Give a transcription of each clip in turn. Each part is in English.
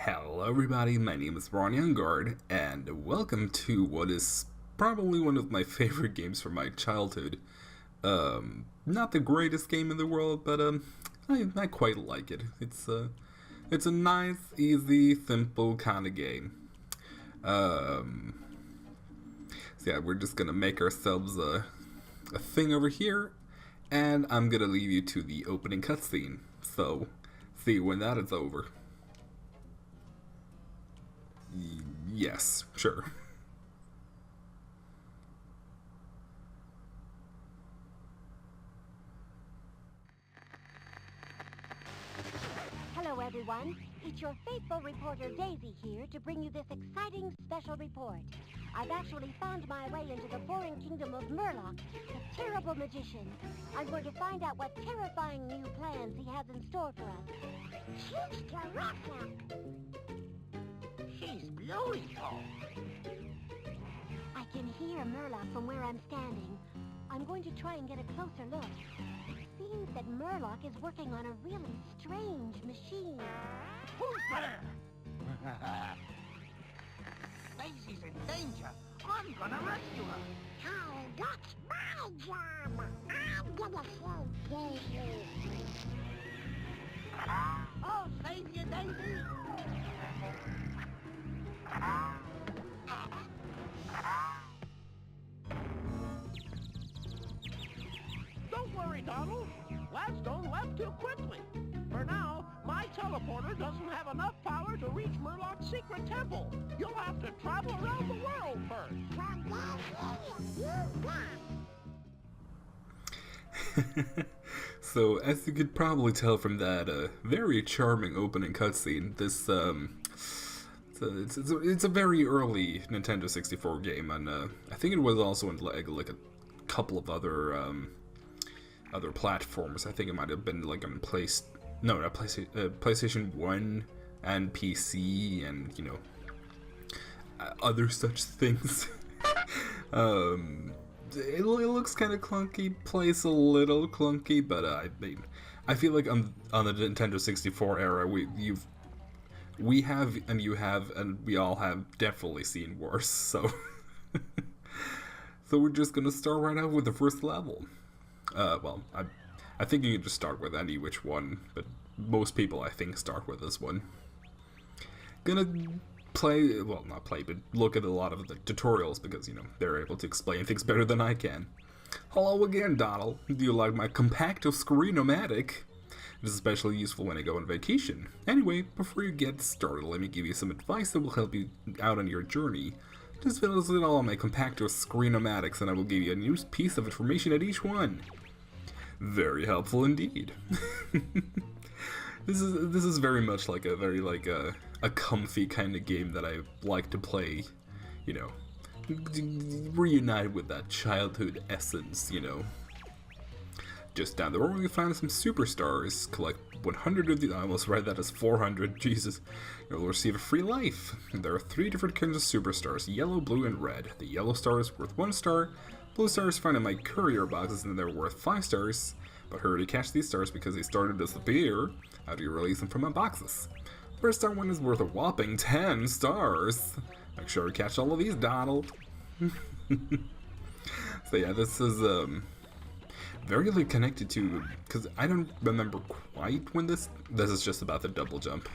Hello everybody, my name is Ronja Engarde, and welcome to what is probably one of my favorite games from my childhood. Not the greatest game in the world, but I quite like it. It's a nice, easy, simple kind of game. So yeah, we're just gonna make ourselves a thing over here, and I'm gonna leave you to the opening cutscene. So, see you when that is over. Yes, sure. Hello, everyone. It's your faithful reporter Daisy here to bring you this exciting special report. I've actually found my way into the foreign kingdom of Murloc, the terrible magician. I'm going to find out what terrifying new plans he has in store for us. She's terrific! She's beautiful. I can hear Murloc from where I'm standing. I'm going to try and get a closer look. It seems that Murloc is working on a really strange machine. Who's there? Daisy's in danger. I'm gonna rescue her. Hey, that's my job. I'm gonna save Daisy. I'll save you, Daisy. Don't worry, Donald. Gladstone left too quickly. For now, my teleporter doesn't have enough power to reach Murloc's secret temple. You'll have to travel around the world first. So, as you could probably tell from that very charming opening cutscene, this it's a very early Nintendo 64 game, and I think it was also in like a couple of other platforms. I think it might have been like on PlayStation 1 and PC, and other such things. It looks kind of clunky, plays a little clunky, but I feel like on the Nintendo 64 era, we have, and you have, and we all have definitely seen worse. So, so we're just gonna start right out with the first level. Well, I think you can just start with any which one, but most people I think start with this one. Gonna play, well, not play, but look at a lot of the tutorials because, they're able to explain things better than I can. Hello again, Donald. Do you like my compacto screen-o-matic? It is especially useful when I go on vacation. Anyway, before you get started, let me give you some advice that will help you out on your journey. Just visit all my compacto screen-o-matics and I will give you a new piece of information at each one. Very helpful indeed. This is very much like a comfy kind of game that I like to play, reunite with that childhood essence, Just down the road, we find some superstars. Collect 100 of these. I almost read that as 400. Jesus. You'll receive a free life. There are 3 different kinds of superstars: yellow, blue, and red. The yellow star is worth 1 star. Blue stars found in my courier boxes, and they're worth 5 stars. But hurry to catch these stars because they start to disappear after you release them from my boxes. First star one is worth a whopping 10 stars. Make sure to catch all of these, Donald. So yeah, this is very connected to, because I don't remember quite when this is just about the double jump.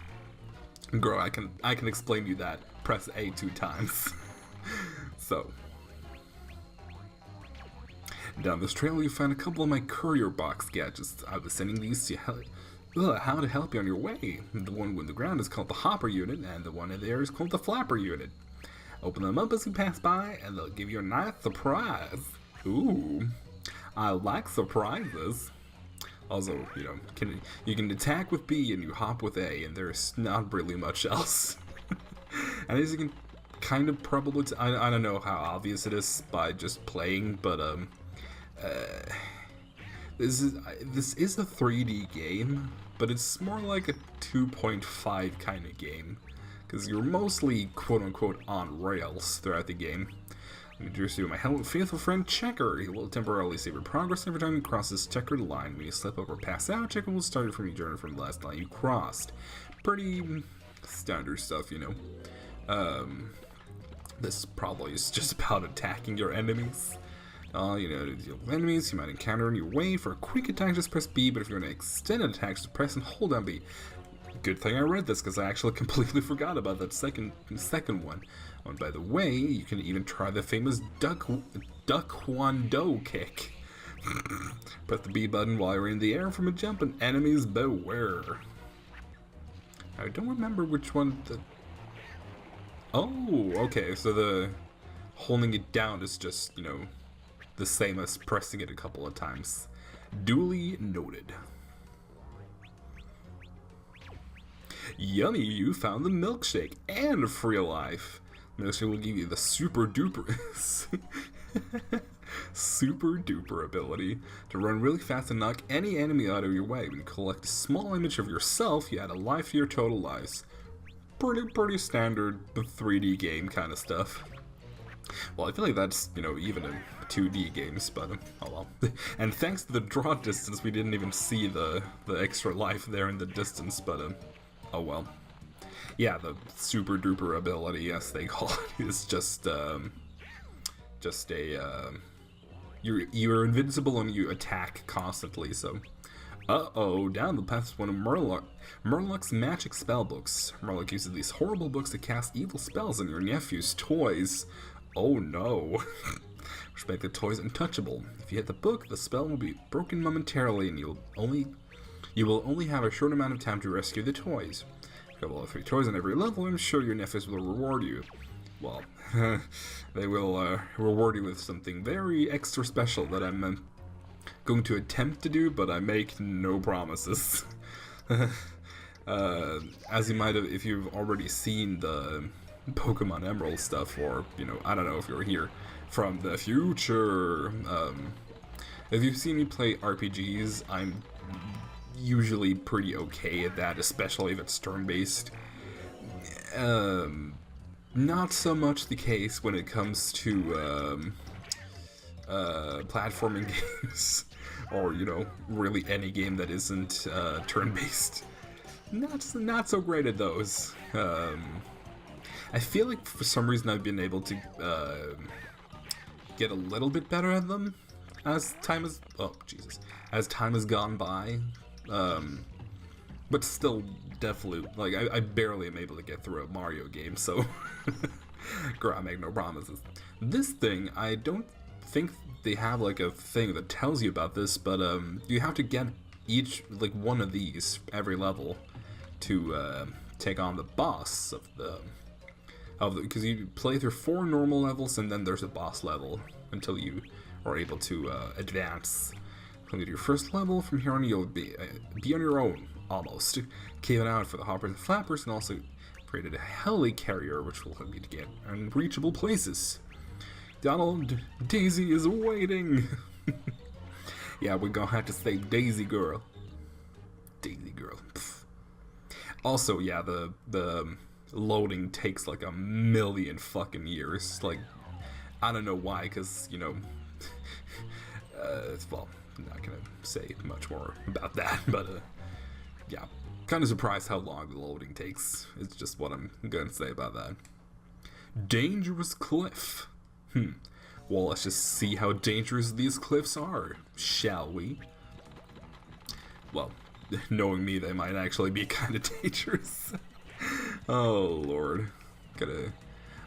Girl, I can explain to you that. Press A 2 times. So, down this trail you find a couple of my courier box gadgets. I was sending these to how to help you on your way. The one with the ground is called the hopper unit, and the one in the air is called the flapper unit. Open them up as you pass by, and they'll give you a nice surprise. Ooh, I like surprises. Also, you can attack with B and you hop with A, and there's not really much else. And as you can kind of probably, I don't know how obvious it is by just playing, but this is a 3D game, but it's more like a 2.5 kind of game, because you're mostly quote-unquote on rails throughout the game. I'm introduced you to my faithful friend Checker. He will temporarily save your progress every time you cross this checkered line. When you slip over or pass out, Checker will start from your journey from the last line you crossed. Pretty standard stuff, you know. This probably is just about attacking your enemies. You know, to deal with enemies you might encounter on your way. For a quick attack, just press B, but if you're going to extend an attack, just press and hold down B. Good thing I read this, because I actually completely forgot about that second one. Oh, and by the way, you can even try the famous duck Wando kick. Press the B button while you're in the air from a jump, and enemies beware. I don't remember which one the... Oh, okay, so the holding it down is just, you know, the same as pressing it a couple of times. Duly noted. Yummy, you found the milkshake and free life. Milkshake will give you the super duper ability to run really fast and knock any enemy out of your way. When you collect a small image of yourself, you add a life to your total lives. Pretty standard 3D game kind of stuff. Well, I feel like that's, you know, even in 2D games, but oh well. And thanks to the draw distance, we didn't even see the extra life there in the distance, but oh well. Yeah, the super duper ability, as they call it, is just a you're invincible and you attack constantly. So, down the path is one of Murloc's magic spell books. Murloc uses these horrible books to cast evil spells on your nephew's toys. Oh no. Which make the toys untouchable. If you hit the book, the spell will be broken momentarily, and you will only have a short amount of time to rescue the toys. If you have all 3 toys on every level, I'm sure your nephews will reward you. Well, they will reward you with something very extra special that I'm going to attempt to do, but I make no promises. As you might have, if you've already seen the Pokemon Emerald stuff, or, you know, I don't know if you're here from the future. If you've seen me play RPGs, I'm usually pretty okay at that, especially if it's turn-based. Not so much the case when it comes to platforming games, or, you know, really any game that isn't turn-based. Not so great at those. I feel like for some reason I've been able to get a little bit better at them as time has gone by. But still, definitely, like, I barely am able to get through a Mario game, so I make no promises. This thing, I don't think they have, like, a thing that tells you about this, but you have to get each, like, one of these every level to take on the boss of the because you play through 4 normal levels, and then there's a boss level until you are able to advance. Complete your first level. From here on, you'll be on your own, almost. Keep an eye out for the hoppers and flappers, and also created a heli-carrier, which will help you to get unreachable places. Donald, Daisy is waiting. Yeah, we're gonna have to save Daisy girl. Daisy girl. Pfft. Also, yeah, the loading takes like a million fucking years. Like, I don't know why, because, you know, well, I'm not gonna say much more about that, but yeah, kind of surprised how long the loading takes. It's just what I'm gonna say about that. Dangerous cliff. Well, let's just see how dangerous these cliffs are, shall we? Well, knowing me, they might actually be kind of dangerous. Oh lord,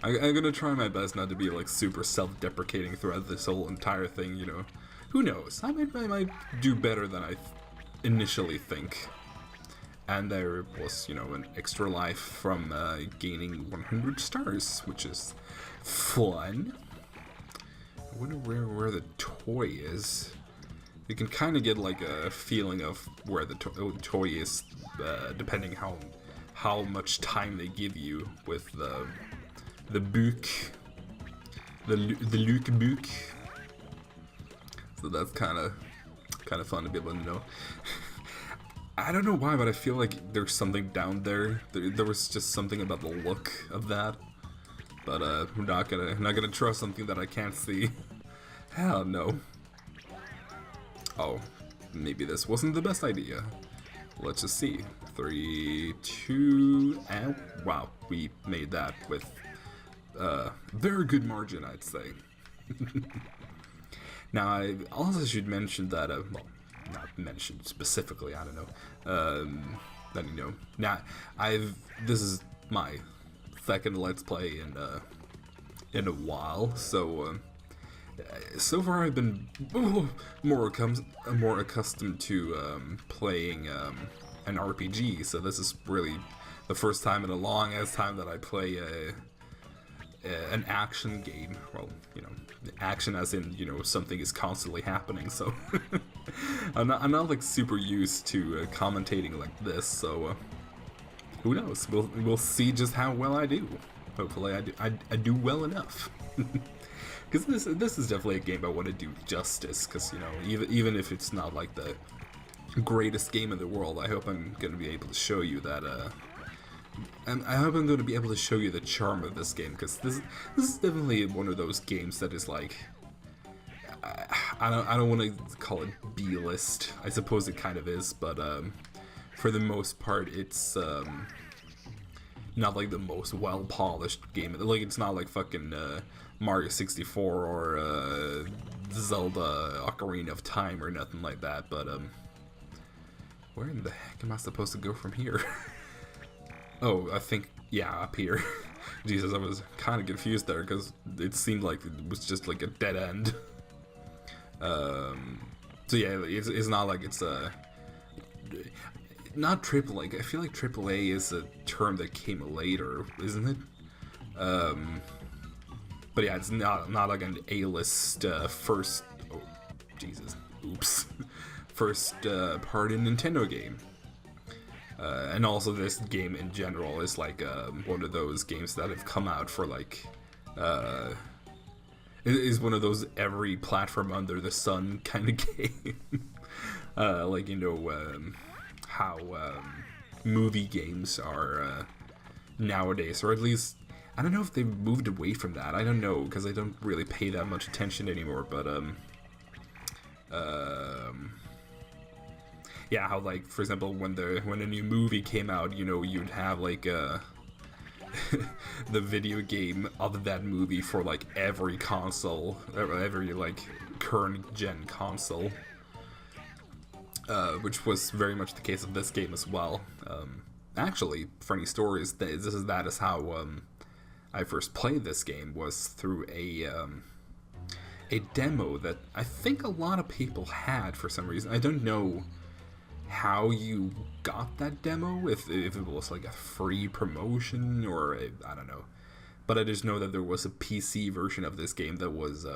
I'm gonna try my best not to be like super self-deprecating throughout this whole entire thing. You know, who knows? I might do better than I initially think. And there was, you know, an extra life from gaining 100 stars, which is fun. I wonder where the toy is. You can kind of get like a feeling of where the toy is, depending how much time they give you with the book, the Luke book. So that's kind of fun to be able to know. I don't know why, but I feel like there's something down there. There was just something about the look of that. But I'm not gonna trust something that I can't see. Hell no. Oh, maybe this wasn't the best idea. Let's just see. 3, 2, and wow, we made that with very good margin, I'd say. Now, I also should mention that, well, not mentioned specifically, I don't know, that you know. Now, this is my second Let's Play in a while, so so far I've been more accustomed to playing an RPG, so this is really the first time in a long ass time that I play an action game. Well, you know, action as in, you know, something is constantly happening, so I'm not like super used to commentating like this, so who knows, we'll see just how well I do. Hopefully I do well enough. Because this is definitely a game I want to do justice, because, you know, even if it's not like the greatest game in the world, I hope I'm going to be able to show you that, and I hope I'm going to be able to show you the charm of this game, because this is definitely one of those games that is like, I don't want to call it B-list. I suppose it kind of is, but for the most part, it's not like the most well-polished game. Like, it's not like fucking Mario 64 or Zelda Ocarina of Time or nothing like that, but where in the heck am I supposed to go from here? Oh, I think, yeah, up here. Jesus, I was kind of confused there, because it seemed like it was just like a dead end. So yeah, it's not like it's not triple, like, I feel like AAA is a term that came later, isn't it? But yeah, it's not like an A-list first, oh, Jesus, oops, first party Nintendo game. And also this game in general is like one of those games that have come out for like, it is one of those every platform under the sun kind of game. Like, you know, how movie games are nowadays, or at least, I don't know if they've moved away from that. I don't know, because I don't really pay that much attention anymore, but yeah, how, like, for example, when a new movie came out, you know, you'd have like the video game of that movie for like every console, every like current gen console, which was very much the case of this game as well. Actually, funny stories, this is how I first played this game, was through a demo that I think a lot of people had for some reason. I don't know how you got that demo, if it was like a free promotion or I don't know, but I just know that there was a PC version of this game that was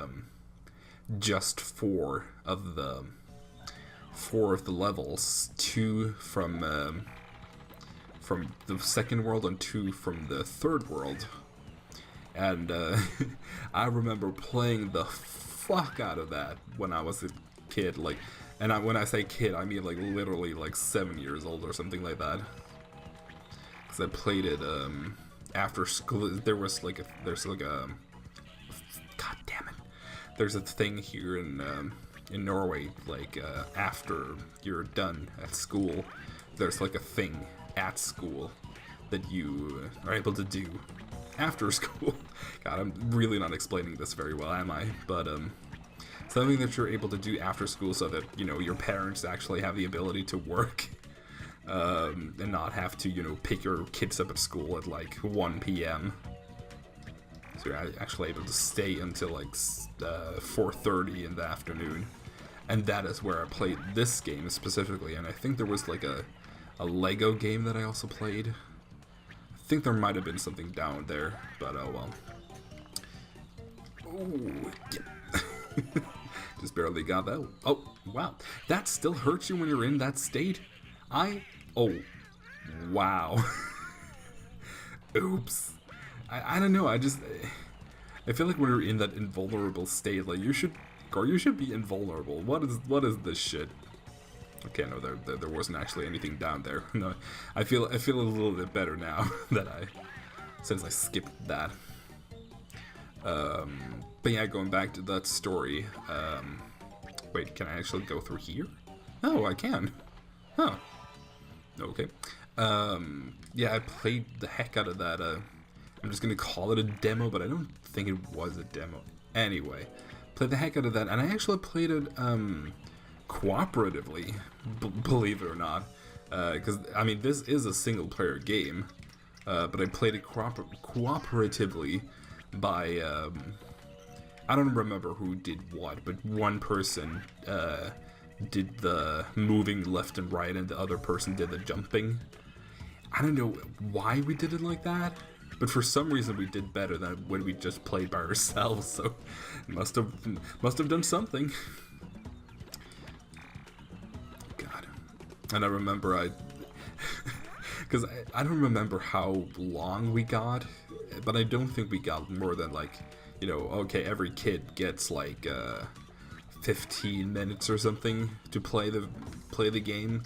just four of the levels, 2 from the second world and 2 from the third world, and I remember playing the fuck out of that when I was a kid, like. And when I say kid, I mean like literally like 7 years old or something like that. Because I played it after school. There's like a god damn it. There's a thing here in Norway, like after you're done at school, there's like a thing at school that you are able to do after school. God, I'm really not explaining this very well, am I? But something that you're able to do after school, so that, you know, your parents actually have the ability to work and not have to, you know, pick your kids up at school at like 1 p.m. So you're actually able to stay until like 4:30 in the afternoon. And that is where I played this game specifically. And I think there was like a Lego game that I also played. I think there might have been something down there, but oh well. Oh, yeah. Just barely got that. Oh, wow. That still hurts you when you're in that state? Oh, wow. Oops. I don't know, I feel like when you're in that invulnerable state, like, you should be invulnerable. What is this shit? Okay, no, there wasn't actually anything down there. No, I feel a little bit better now that since I skipped that. But yeah, going back to that story, wait, can I actually go through here? Oh, I can. Huh. Okay. Yeah, I played the heck out of that. I'm just gonna call it a demo, but I don't think it was a demo. Anyway, played the heck out of that, and I actually played it cooperatively, believe it or not. Because, I mean, this is a single-player game, but I played it cooperatively by, I don't remember who did what, but one person did the moving left and right, and the other person did the jumping. I don't know why we did it like that, but for some reason we did better than when we just played by ourselves, so must have done something. And I remember because I don't remember how long we got, but I don't think we got more than like, you know, okay, every kid gets like 15 minutes or something to play the game.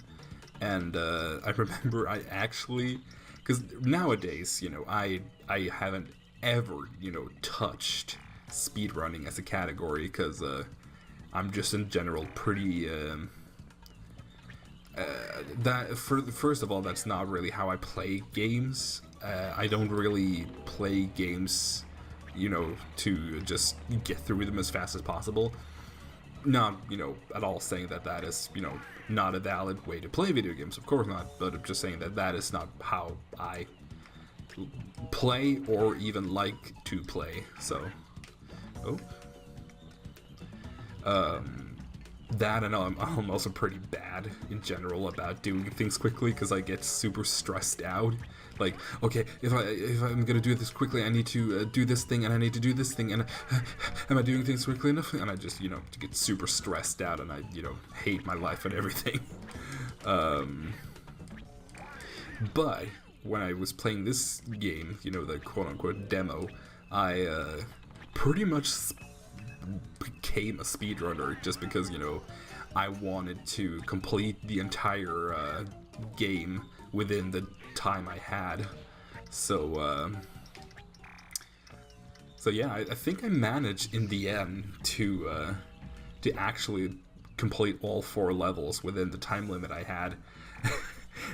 And I remember I actually, because nowadays, you know, I haven't ever, you know, touched speedrunning as a category, because I'm just in general pretty first of all, that's not really how I play games. I don't really play games, you know, to just get through them as fast as possible. Not, you know, at all saying that that is, you know, not a valid way to play video games, of course not, but I'm just saying that that is not how I play or even like to play, so... that, and I'm also pretty bad in general about doing things quickly, because I get super stressed out. Like, okay, if I'm gonna do this quickly, I need to do this thing, and I need to do this thing, and am I doing things quickly enough? And I just, you know, get super stressed out, and I, you know, hate my life and everything. But when I was playing this game, you know, the quote-unquote demo, I pretty much became a speedrunner, just because, you know, I wanted to complete the entire game within the time I had. So yeah, I think I managed in the end to actually complete all 4 levels within the time limit I had.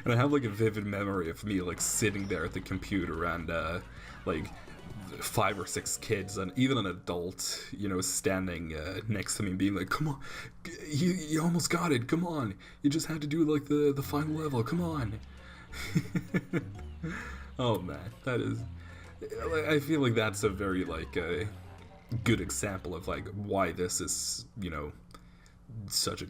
And I have like a vivid memory of me like sitting there at the computer, and like 5 or 6 kids and even an adult, you know, standing next to me and being like, come on, you almost got it, come on, you just had to do like the final level, come on. Oh man, that is, I feel like that's a very like good example of like why this is, you know, such a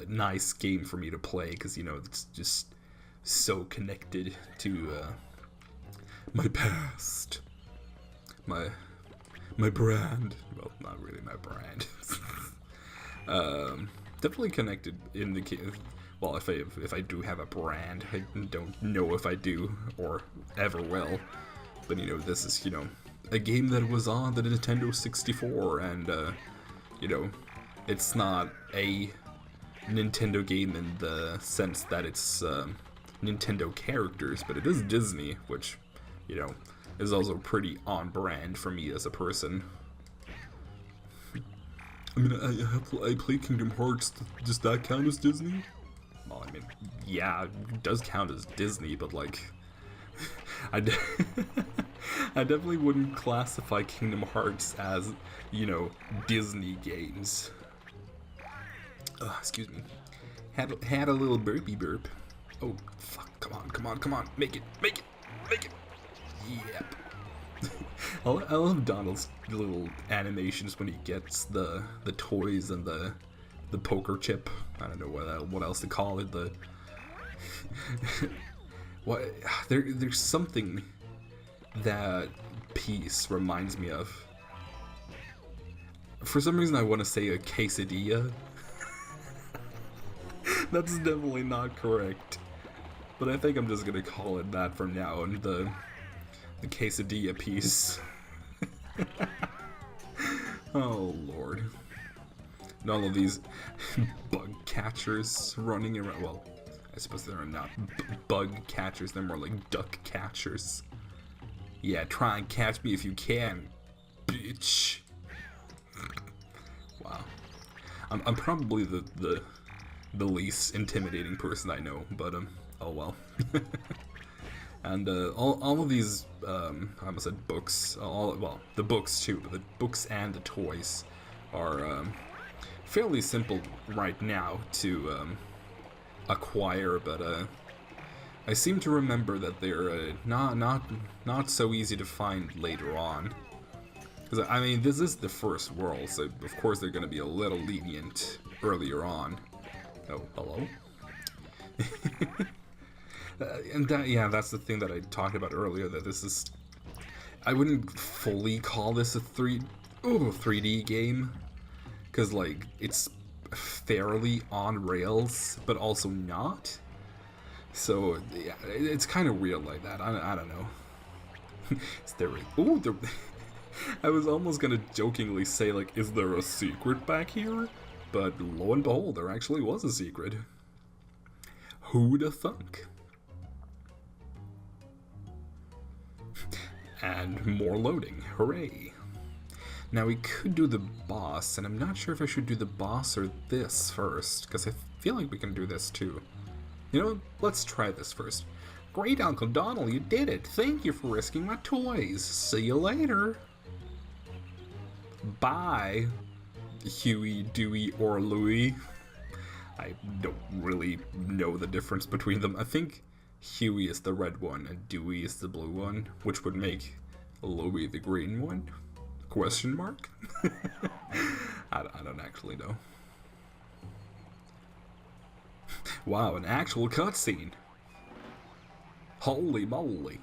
nice game for me to play, because, you know, it's just so connected to my past. My brand. Well, not really my brand. Definitely connected in the case. Well, if I do have a brand, I don't know if I do or ever will. But, you know, this is, you know, a game that was on the Nintendo 64, and you know, it's not a Nintendo game in the sense that it's Nintendo characters, but it is Disney, which, you know, is also pretty on brand for me as a person. I mean, I play Kingdom Hearts. Does that count as Disney? Well, I mean, yeah, it does count as Disney, but like, I definitely wouldn't classify Kingdom Hearts as, you know, Disney games. Excuse me. Had a little burpy burp. Oh, fuck, come on, make it. Yep. I love Donald's little animations when he gets the toys and the poker chip. I don't know what else to call it. The what there's something that piece reminds me of. For some reason, I want to say a quesadilla. That's definitely not correct, but I think I'm just gonna call it that from now on. The quesadilla piece. Oh lord. And all of these bug catchers running around. Well, I suppose they're not bug catchers, they're more like duck catchers. Yeah, try and catch me if you can, bitch. Wow. I'm probably the least intimidating person I know, but oh well. And all of these, I almost said books, well, the books too, but the books and the toys are fairly simple right now to acquire, but I seem to remember that they're not so easy to find later on. Because, I mean, this is the first world, so of course they're going to be a little lenient earlier on. Oh, hello? And that's the thing that I talked about earlier, that this is... I wouldn't fully call this a 3D game, because, like, it's fairly on rails, but also not. So, yeah, it's kind of weird like that. I don't know. Is there I was almost gonna jokingly say, like, is there a secret back here? But lo and behold, there actually was a secret. Who'da thunk? And more loading. Hooray. Now we could do the boss, and I'm not sure if I should do the boss or this first, because I feel like we can do this too. You know, let's try this first. Great Uncle Donald, you did it! Thank you for risking my toys! See you later! Bye, Huey, Dewey, or Louie. I don't really know the difference between them. I think Huey is the red one and Dewey is the blue one, which would make Louie the green one? Question mark? I don't actually know. Wow, an actual cutscene. Holy moly.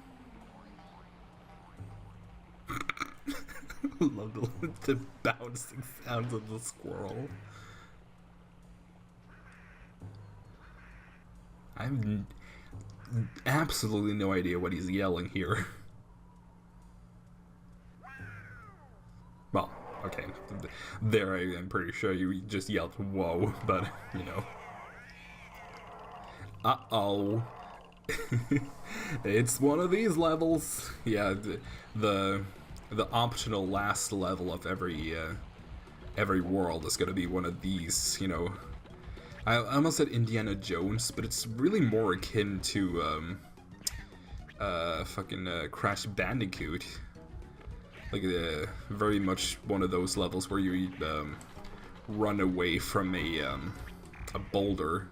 Love the bouncing sounds of the squirrel. I have absolutely no idea what he's yelling here. Well, okay. There I'm pretty sure you just yelled whoa, but, you know. Uh-oh. It's one of these levels. Yeah, the optional last level of every world is gonna be one of these, you know. I almost said Indiana Jones, but it's really more akin to Crash Bandicoot. Like very much one of those levels where you run away from a boulder.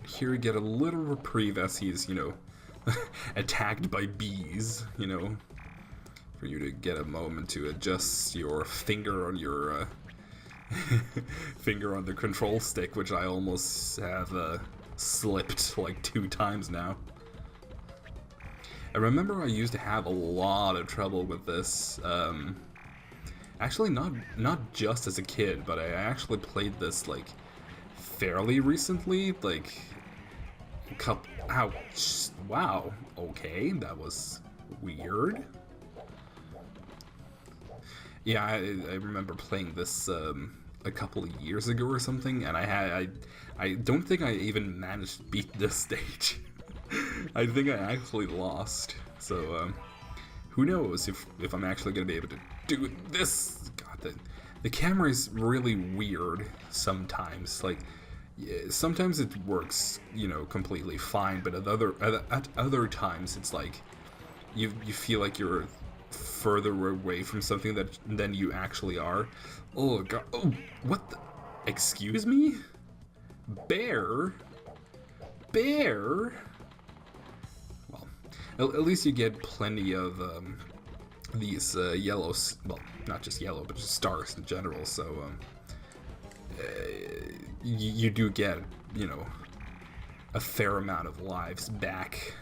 Here we get a little reprieve as he's, you know, attacked by bees, you know, for you to get a moment to adjust your finger on your finger on the control stick, which I almost have slipped like 2 times now. I remember I used to have a lot of trouble with this. Actually, not just as a kid, but I actually played this like fairly recently, like ouch, wow, okay, that was weird. Yeah, I remember playing this a couple of years ago or something, and I don't think I even managed to beat this stage. I think I actually lost. So who knows if I'm actually gonna be able to do this. God, the camera is really weird sometimes. Like, sometimes it works, you know, completely fine, but at other times it's like you feel like you're further away from something than you actually are. Oh god! Oh, what the? Excuse me? Bear? Well, at least you get plenty of these yellows. Well, not just yellow, but just stars in general. So you do get, you know, a fair amount of lives back.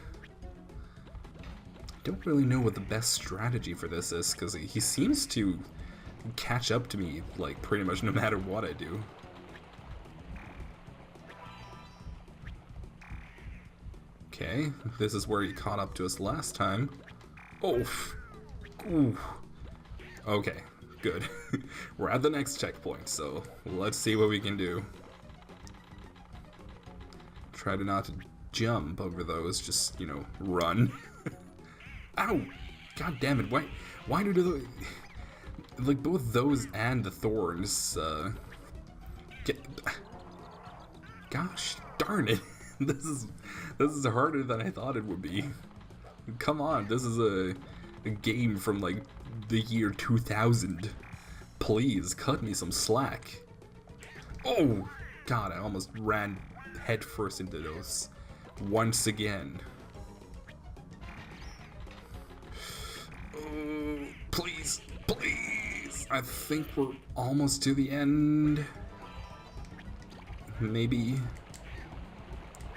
Don't really know what the best strategy for this is, because he seems to catch up to me like pretty much no matter what I do. Okay, this is where he caught up to us last time. Oh, ooh. Okay, good. We're at the next checkpoint, so let's see what we can do. Try to not jump over those, just, you know, run. Ow! God damn it, why do the... Like, both those and the thorns, Gosh darn it. this is harder than I thought it would be. Come on, this is a game from like the year 2000. Please cut me some slack. Oh god, I almost ran headfirst into those once again. Oh, please, please. I think we're almost to the end. Maybe.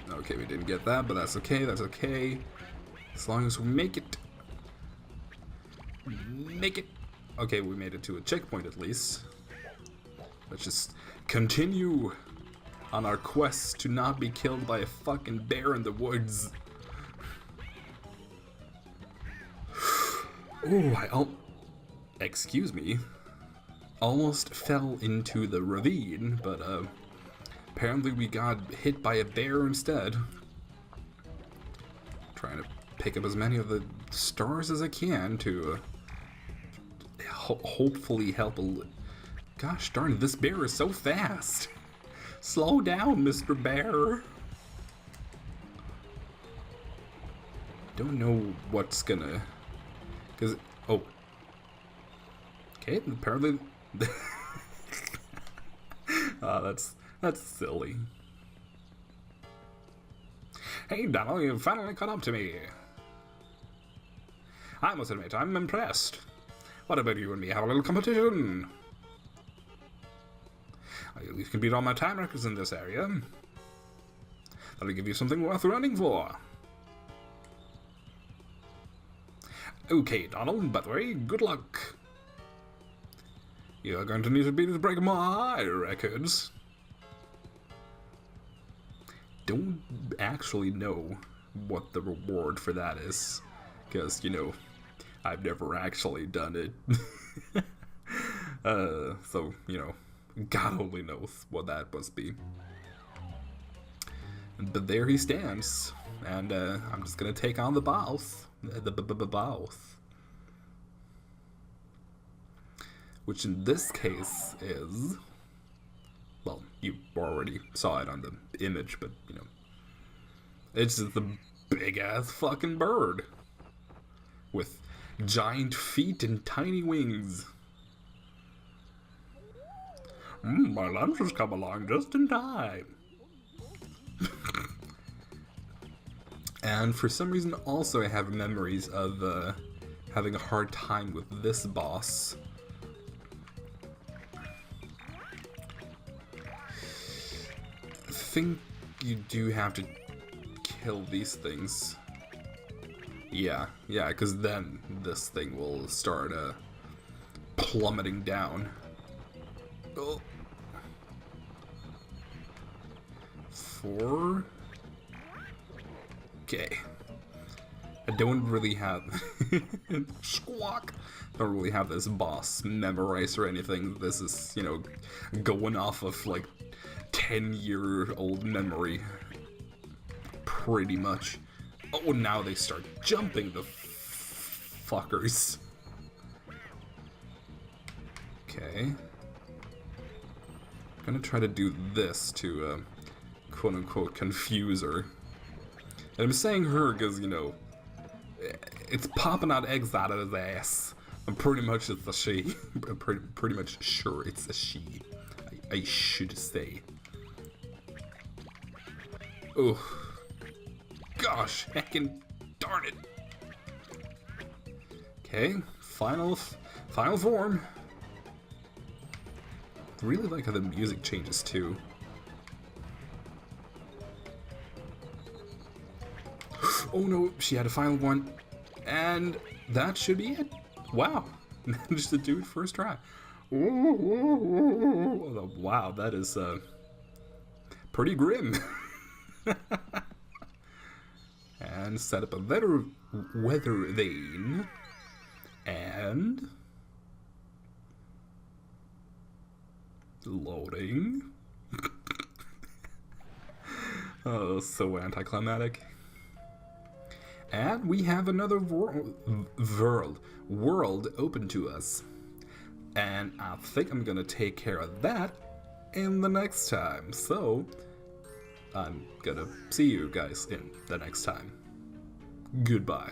Okay, we didn't get that, but that's okay, that's okay. As long as we make it. Make it. Okay, we made it to a checkpoint at least. Let's just continue on our quest to not be killed by a fucking bear in the woods. Oh, excuse me. Almost fell into the ravine, but apparently we got hit by a bear instead. Trying to pick up as many of the stars as I can to hopefully help a little. Gosh darn it, this bear is so fast. Slow down, Mr. Bear. Don't know what's gonna... Cause... Oh. Okay, apparently... that's silly. Hey, Donald, you finally caught up to me. I must admit, I'm impressed. What about you and me have a little competition? You can beat all my time records in this area. That'll give you something worth running for. Okay, Donald, by the way, good luck. You're going to need to beat to break my records. Don't actually know what the reward for that is. Because, you know, I've never actually done it. So, you know, God only knows what that must be. But there he stands, and I'm just gonna take on the boss. The boss. Which in this case is... Well, you already saw it on the image, but, you know. It's just the big-ass fucking bird. With giant feet and tiny wings. My lunch has come along just in time. And for some reason also I have memories of having a hard time with this boss. I think you do have to kill these things. Yeah, because then this thing will start plummeting down. Oh. 4. Okay. I don't really have squawk. Don't really have this boss memorized or anything. This is, you know, going off of like 10-year-old memory. Pretty much. Oh, now they start jumping, the fuckers. Okay. I'm gonna try to do this to, quote-unquote, confuse her. And I'm saying her because, you know, it's popping out eggs out of his ass. I'm pretty much it's a she. I'm pretty much sure it's a she. I should say. Oh. Gosh, heckin' darn it. Okay, final form. I really like how the music changes too. Oh no, she had a final one. And that should be it. Wow, managed to do it first try. Wow, that is pretty grim. And set up a weather vane. And loading. Oh, so anticlimactic. And we have another world open to us. And I think I'm gonna take care of that in the next time. So, I'm gonna see you guys in the next time. Goodbye.